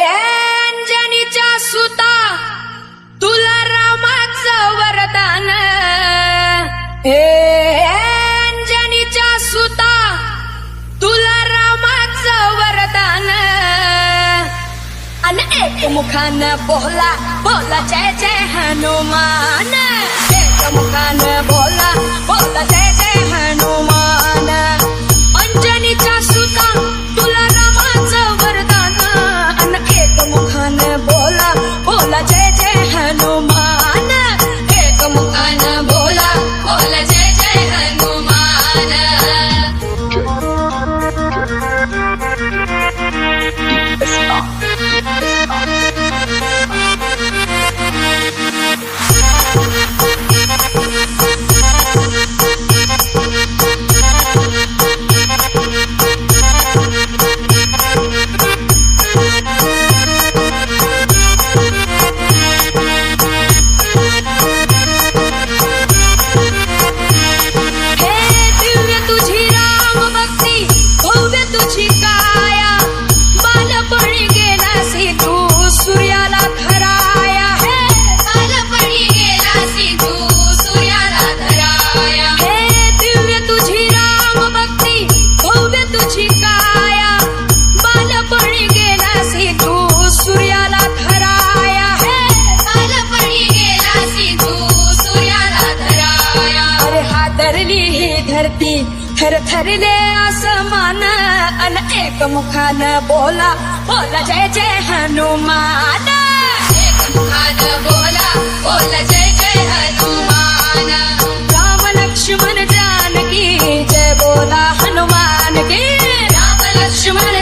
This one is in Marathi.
अंजनीच्या सुता तुला रामाचं वरदान, अंजनीच्या सुता तुला रामाचं वरदान, अन एक मुखानं बोला बोला जय जय हनुमान, एक मुखानं बोला बोला जय जय हनुमान, अंजनीच्या सुता तुला रामाचं वरदान, अन एक मुखानं बोला बोला जय जय हनुमान, एक मुखानं बोला बोला जय जय हनुमान। धरती थर थरले आसमान, अन एक मुखानं बोला बोला जय जय हनुमान, एक मुखानं बोला बोला जय जय हनुमान। राम लक्ष्मण जानकी जय बोला हनुमान की, राम लक्ष्मण